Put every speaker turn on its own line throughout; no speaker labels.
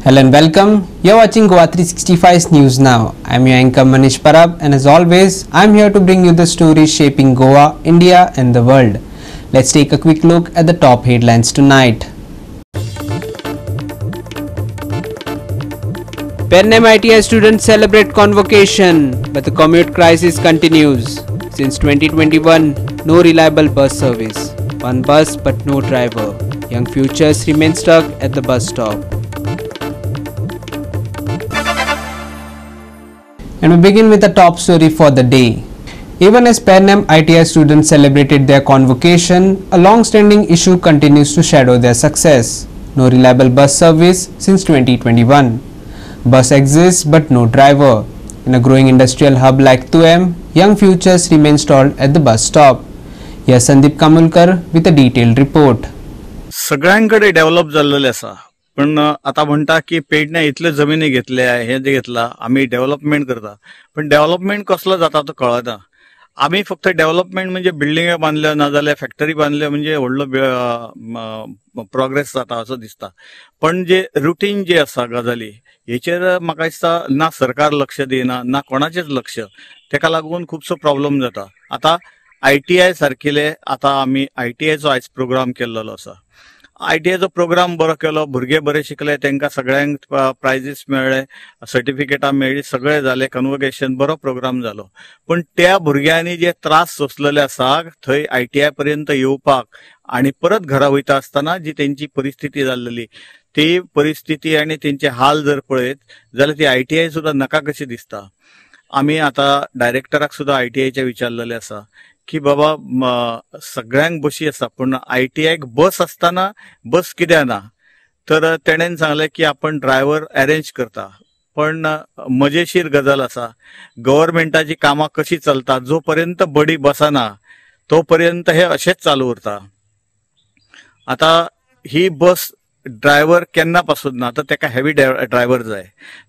Hello and welcome. You're watching Goa 365's News Now. I'm your anchor Manish Parab, and as always, I'm here to bring you the stories shaping Goa, India and the world. Let's take a quick look at the top headlines tonight. Pernem ITI students celebrate convocation, but the commute crisis continues. Since 2021, no reliable bus service. One bus but no driver. Young futures remain stuck at the bus stop. And we begin with the top story for the day. Even as Pernem ITI students celebrated their convocation, a long-standing issue continues to shadow their success. No reliable bus service since 2021. Bus exists but no driver. In a growing industrial hub like Tuem, young futures remain stalled at the bus stop. Here's Sandeep Kamulkar with a detailed report.
सगळ्यांकडे develop झालेले असा, पण आता म्हणता की पेडण्या इतले जमिनी घेतल्या हे जे घेतला आम्ही डेव्हलपमेंट करता, पण डेव्हलपमेंट कसलो जाता तो कळना. आम्ही फक्त डेव्हलपमेंट म्हणजे बिल्डिंग बांधल्या ना जाल्यार फॅक्टरी बांधल्या म्हणजे व्हडलो प्रोग्रेस जाता असो दिसता. पण जे रुटीन जे आसा गजाली हेचेर म्हाका दिसता ना सरकार लक्ष दिना ना कोणाचेच लक्ष, तेका लागून खूबसो प्रॉब्लेम जाता. आता ITI सारखिले आता आम्ही ITIचो आयज प्रोग्राम केल्लो आसा. ITIचो प्रोग्राम बरो केलो, भुरगे बरे शिकले, तांकां सगळ्यांक प्रायजीस मेळ्ळे, सर्टिफिकेटां मेळ्ळी, सगळे जाले, कन्वोकेशन बरो प्रोग्राम जालो. पण त्या भुरग्यांनी जे त्रास सोंसलेले आसा थंय ITI पर्यंत येवपाक आनी परत घरा वयता आसतना जी तेंची परिस्थिती जाल्ली ती परिस्थिती आनी तेंचे हाल जर पळयत जाल्यार ती ITI सुद्दां नाका कशी दिसता. आमी आता डायरेक्टराक सुद्दां ITIचे विचारलेले आसा की बाबा सगळ्यांक बशी आसा पण ITIक बस असताना बस कित्याक ना, तर तेणेन सांगले की आपण ड्रायव्हर अरेंज करता. पण मजेशीर गजाल आसा, गव्हर्नमेंटाची कामां कशी चलता, जोपर्यंत बडी बसना तोपर्यंत हे अशेंच चालू उरता. आता ही बस ड्रायव्हर केन्ना पासून ना, तर तेका हेवी ड्रायव्हर जाय,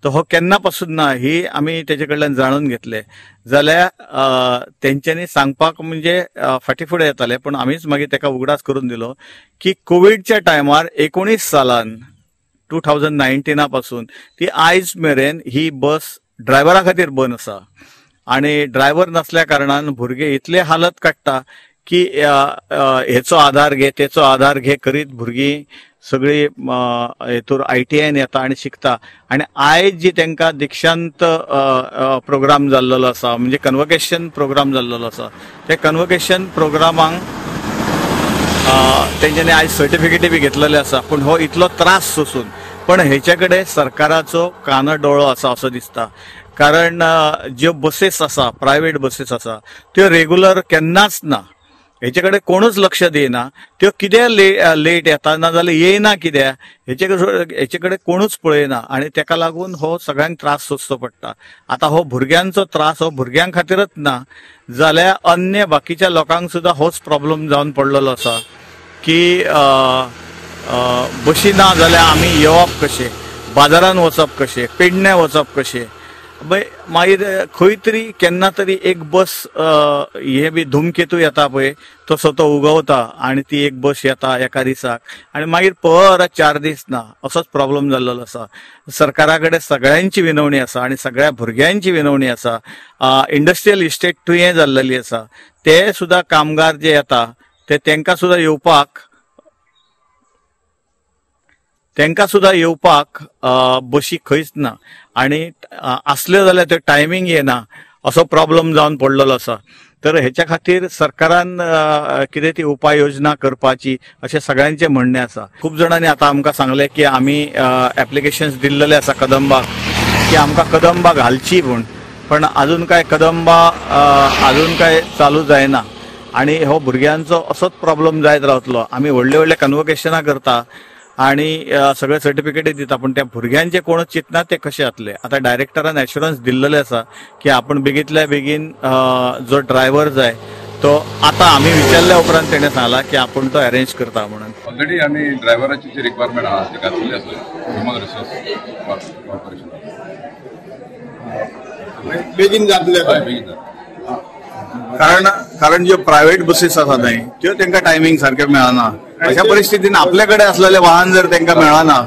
तो हो केन्ना पासून ना ही आमी तेजे कडल्यान जाणून घेतले जाल्यार तेंच्यांनी सांगपाक म्हणजे फाटीफुडें येताले, पण आमीच मागीर तेका उगडास करून दिलो की कोविडच्या टायमार 19 सालान 2019 पासून ती आयज मेरेन ही बस ड्रायव्हरा खातीर बंद आसा. आनी ड्रायव्हर नसल्या कारणान भुरगे इतले हालत काडटा की हेचो आधार घे तेचो आधार घे करीत भुरगीं सगळी हेतूर ITIन येता आनी शिकता. आनी आयज जी तांकां दिक्षांत प्रोग्राम जाल्लो आसा म्हणजे कन्वोकेशन प्रोग्राम जाल्लो आसा, त्या कन्वोकेशन प्रोग्रामांक तेंच्यांनी आयज सर्टिफिकेटी बी घेतलेले आसा. पण हो इतलो त्रास सोसून पण हेचे कडेन सरकाराचो कानो दोळो आसा असो दिसता. कारण ज्यो बसीस आसा प्रायव्हेट बसीस आसा त्यो रेग्युलर केन्नाच ना, हेचे कडेन कोणूच लक्ष दिना. त्यो कित्याक लेट येता ना जाल्यार येयना कित्याक हेचे कडेन कोणूच पळयना आनी तेका लागून हो सगळ्यांक त्रास सोंसचो पडटा. आता हो भुरग्यांचो त्रास हो भुरग्यां खातीरच ना जाल्यार अन्य बाकीच्या लोकांक सुद्दां होच प्रॉब्लेम जावन पडलेलो आसा की बशी ना जाल्यार आमी येवप कशें, बाजारान वचप कशें, पेडण्या वचप कशें. मागीर खंय तरी केन्ना तरी एक बस हे बी धुमकेतू येता पळय तसो तो उगवता आनी ती एक बस येता एका दिसाक आनी मागीर परत 4 दीस ना, असोच प्रॉब्लेम जाल्लो आसा. सरकारा कडेन सगळ्यांची विनवणी आसा आनी सगळ्या भुरग्यांची विनवणी आसा. इंडस्ट्रियल इस्टेट तुयें जाल्लेली आसा, ते सुद्दां कामगार जे येता ते तांकां सुद्दां येवपाक बशी खंयच ना आनी असल्यो जाल्यार त्यो टायमींग येना असो प्रॉब्लेम जावन पडलेलो आसा. तर हेच्या खातीर सरकारान कितें ती उपाय योजना करपाची अशें सगळ्यांचें म्हणणें आसा. खूब जाणांनी आतां आमकां सांगलें की आमी एप्लिकेशन्स दिल्लेले आसा कदंबाक की आमकां कदंबा घालची म्हूण, पण आजून काय कदंबा आजून काय चालू जायना आनी हो भुरग्यांचो असोच प्रॉब्लेम जायत रावतलो. आमी व्हडले व्हडले कन्वोकेशनां करता आनी सगळे सर्टिफिकेटी दिता, पण त्या भुरग्यांचे कोणूच चिंतना ते कशे जातले. आता डायरेक्टरान एश्युरन्स दिल्लेले आसा की आपण बेगींतल्या बेगीन जो ड्रायव्हर जाय तो आता आम्ही विचारल्या उपरांत तेणें सांगला की आपण तो अरेंज करता म्हणून.
ऑलरेडी आम्ही ड्रायव्हराची जी रिक्वायरमेंट आहा ती घातलेली आसा ह्युमन रिसोर्स कॉर्पोरेशन
बेगीन जातले. कारण ज्यो प्रायव्हेट बसीस आसा न्हय त्यो तांकां टायमींग सारके मेळना. अशा परिस्थितीन आपल्याकडे असलेले वाहन जर तांकां मेळना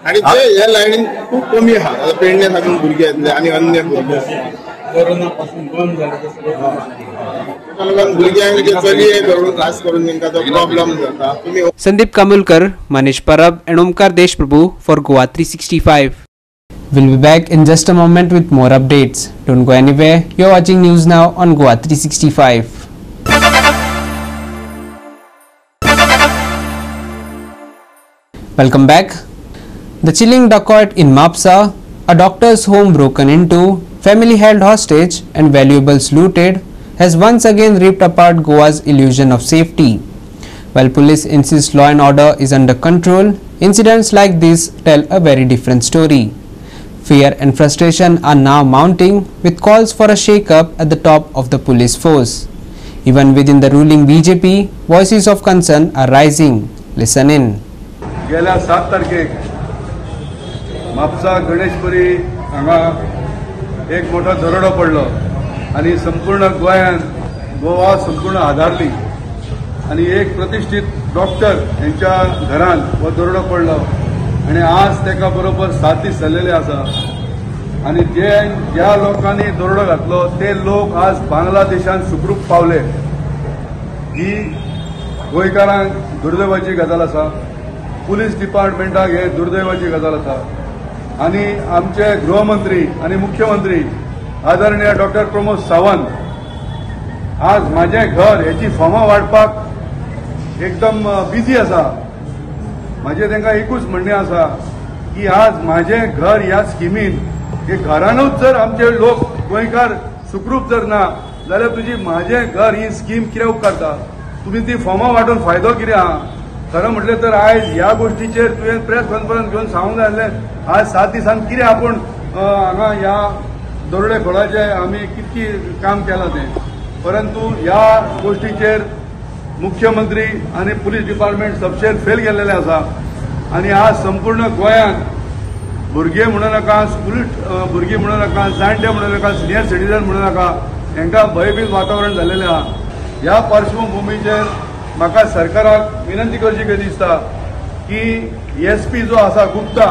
आणि ते ह्या लाईनीन खूप कमी आहा पेडणे साकून भुरगे येतले आणि अन्य भुरगे कोरोना पासून बंद झाले भुरग्यांक जे चली धरून खास करून तांकां तो प्रॉब्लेम जाता. तुम्ही
Sandeep Kamulkar, Manish Parab and Omkar Deshprabhu for Goa 365. We'll be back in just a moment with more updates. Don't go anywhere. You're watching news now on Goa 365. Welcome back. The chilling dacoit in Mapsa, a doctor's home broken into, family held hostage and valuables looted, has once again ripped apart Goa's illusion of safety. While police insists law and order is under control, incidents like this tell a very different story. Fear and frustration are now mounting with calls for a shake-up at the top of the police force. Even within the ruling BJP, voices of concern are rising. Listen in.
गेल्या 7 तारखेक म्हापसा गणेशपुरी हांगा एक मोठो दरोडो पडलो आणि संपूर्ण गोवा संपूर्ण आदारली आणि एक प्रतिष्ठित डॉक्टर यांच्या घरान हो दरोडो पडलो आणि आज तेका बरोबर 7 दीस जाल्लेले आसा आणि ज्या लोकांनी दरोडो घातलो ते लोक आज बांगलादेशान सुखरूप पावले. ही गोंयकारांक दुर्दैवाची गजाल आसा. पुलीस डिपार्टमेंटाक हे दुर्दैवाची गजाल आसा आणि आमचे गृहमंत्री आणि मुख्यमंत्री आदरणीय डॉक्टर प्रमोद सावंत आज माझे घर याची फॉर्मां वाडपाक एकदम बिजी आसा. माझे तांकां एकूच म्हणणें आसा की आज माझे घर ह्या स्किमीन हे घरानूच जर आमचे लोक गोंयकार सुखरूप जर ना जाल्यार तुजी माझे घर ही स्कीम कित्याक उपकारता. तुम्ही ती फॉर्मां वाडून फायदो कितें आहा. खरं म्हटलें तर आयज ह्या गोष्टीचेर तुवें प्रेस कॉन्फरन्स घेवन सांगूंक जाय आसलें. आज 7 दिसान कितें आपूण हांगा ह्या दरोडेखोराचें आमी कितकी काम केलां तें. परंतु ह्या गोष्टीचेर मुख्यमंत्री आणि पुलीस डिपार्टमेंट सबशेर फेल गेल्लेले आसा आणि आज संपूर्ण गोंयांत भुरगे म्हणू नाका, स्कूल भुरगीं म्हणू नाका, जाणटे म्हणू नाका, सिनियर सिटीजन म्हणू नाका, हांकां भयभीत वातावरण जाल्लेलें आहा. ह्या पार्श्वभुमीचेर म्हाका सरकाराक विनंती करची कशी दिसता की एसपी जो आसा गुप्ता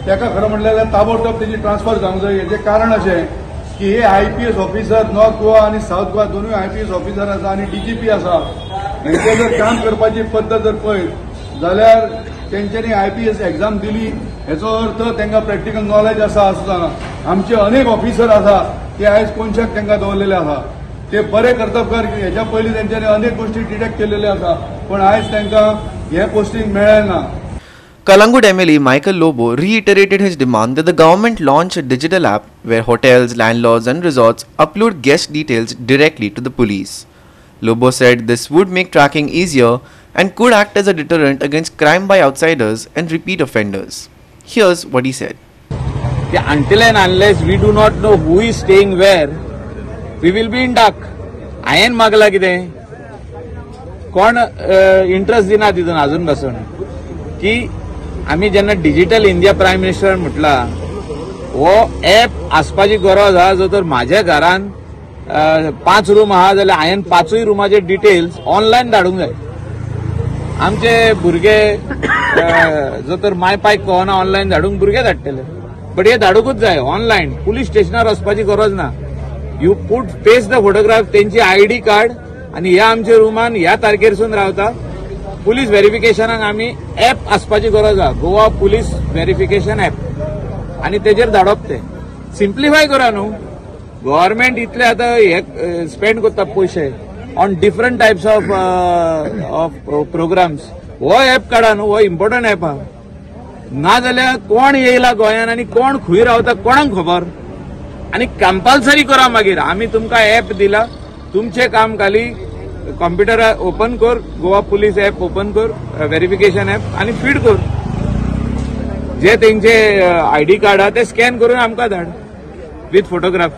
ताका खरं म्हणल्यार ताबडतोब तेजी ट्रान्सफर जावंक जाय. हेजें कारण अशें की हे IPS ऑफिसर नॉर्थ गोवा आणि साऊथ गोवा दोनूय IPS ऑफिसर आसा आणि DGP आसा. हेंचे जर काम करपाची पद्दत जर पळयत जाल्यार तेंच्यांनी IPS एग्जाम दिली हेचो अर्थ तांकां प्रॅक्टिकल नॉलेज आसा असो सांगा. आमचे अनेक ऑफिसर आसा ते आयज कोनशाक तांकां दवरलेले आसा. ते बरे कर्तबगार हेच्या पयलीं तेंच्यांनी अनेक गोष्टी डिटेक्ट केलेल्यो आसा पण आयज तांकां हे पोस्टिंग मेळ्ळें ना.
Calangud MLA Michael Lobo reiterated his demand that the government launch a digital app where hotels, landlords and resorts upload guest details directly to the police. Lobo said this would make tracking easier and could act as a deterrent against crime by outsiders and repeat offenders. Here's what he said.
Until and unless we do not know who is staying where, we will be in dark. हायेन मागला कितें कोण interest दिना तितून अजून बसून की आमी जेन्ना डिजिटल इंडिया प्रायम मिनिस्टर म्हटला हो ऍप आसपाची गरज आहा. जो तर म्हाज्या घरान 5 रूम आहा जाल्यार हायेन 5य रुमाचे डिटेल्स ऑनलायन धाडूंक जाय. आमचे भुरगे जो तर माय पायक कळना ऑनलायन धाडूंक भुरगे धाडटले बट हे धाडूंकूच जाय ऑनलायन. पुलीस स्टेशनार वचपाची गरज ना. You put face the photograph तेंची ID कार्ड आणि ह्या आमच्या रुमान ह्या तारखेरसून रावता. पुलीस व्हेरिफिकेशनाक आमी ऍप आसपाची गरज आहा. गोवा पुलीस व्हेरिफिकेशन ऍप आणि तेजेर धाडप ते सिम्प्लिफाय करा न्हू. गव्हर्नमेंट इतले आतां हे स्पेंड करता पयशे on different types of programs. हो ऍप काडा न्हू. हो इम्पॉर्टंट ऍप आहा. नाजाल्यार कोण येयला गोंयान आणि कोण खंय रावता कोणाक खबर. आणि कंपल्सरी करा मागीर आमी तुमकां ऍप दिला तुमचे काम खाली कॉम्प्युटर ओपन कर गोवा पुलीस ऍप ओपन कर व्हेरिफिकेशन ऍप आणि फीड कर. जे तेंचे ID कार्ड आहा ते स्कॅन करून आमकां धाड विथ फोटोग्राफ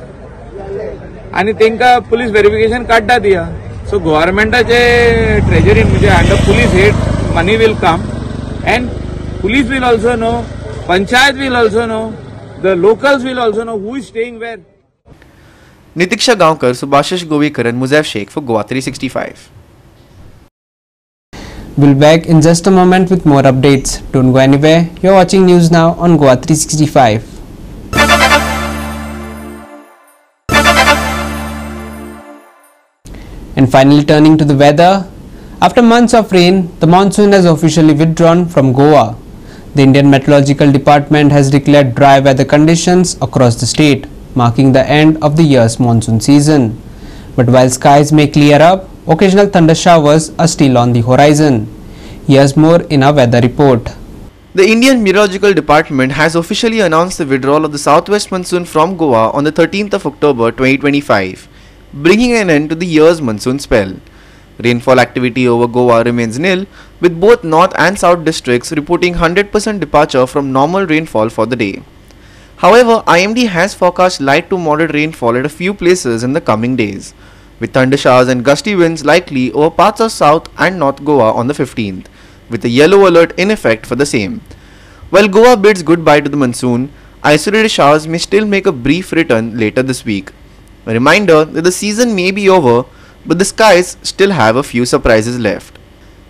आणि तेंकां पुलीस व्हेरिफिकेशन कार्डां दिया. सो गव्हर्नमेंटाचे ट्रेजरीन म्हणजे under police head money will come and police will also know, panchayat will also know, the locals will also know who is staying where.
Nitiksha Gaonkar, Subhashish Govikaran, Muzaif Sheikh for Goa 365.
We'll be back in just a moment with more updates. Don't go anywhere. You're watching News Now on Goa 365. And finally, turning to the weather. After months of rain, the monsoon has officially withdrawn from Goa. The Indian Meteorological Department has declared dry weather conditions across the state, marking the end of the year's monsoon season. But while skies may clear up, occasional thunder showers are still on the horizon. Here's more in our weather report.
The Indian Meteorological Department has officially announced the withdrawal of the southwest monsoon from Goa on the 13th of October 2025, bringing an end to the year's monsoon spell. Rainfall activity over Goa remains nil, with both north and south districts reporting 100% departure from normal rainfall for the day. However, IMD has forecast light to moderate rainfall at a few places in the coming days, with thunder showers and gusty winds likely over parts of South and North Goa on the 15th, with a yellow alert in effect for the same. While Goa bids goodbye to the monsoon, isolated showers may still make a brief return later this week. A reminder that the season may be over, but the skies still have a few surprises left.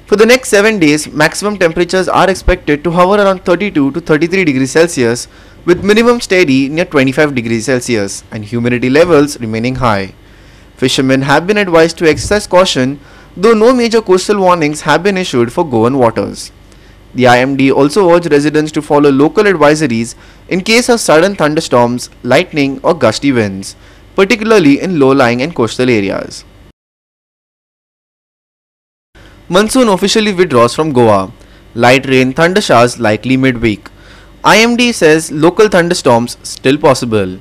For the next 7 days, maximum temperatures are expected to hover around 32 to 33 degrees Celsius, with minimum steady near 25 degrees Celsius and humidity levels remaining high. Fishermen have been advised to exercise caution, though no major coastal warnings have been issued for Goan waters. The IMD also urged residents to follow local advisories in case of sudden thunderstorms, lightning or gusty winds, particularly in low-lying and coastal areas. Monsoon officially withdraws from Goa. Light rain thunder showers likely midweek. IMD says local thunderstorms still possible.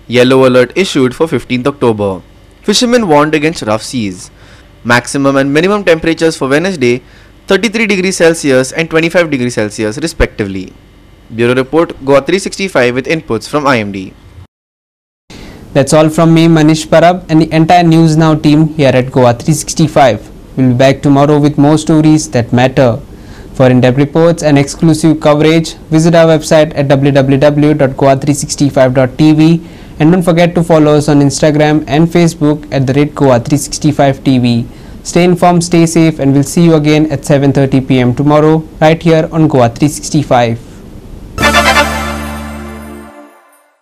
Yellow alert issued for 15th October. Fishermen warned against rough seas. Maximum and minimum temperatures for Wednesday 33 degrees Celsius and 25 degrees Celsius respectively. Bureau Report, Goa 365 with inputs from IMD.
That's all from me, Manish Parab, and the entire News Now team here at Goa 365. We'll be back tomorrow with more stories that matter. For in-depth reports and exclusive coverage, visit our website at www.goa365.tv, and don't forget to follow us on Instagram and Facebook at @Goa365TV. Stay informed, stay safe, and we'll see you again at 7:30 p.m. tomorrow right here on Goa 365.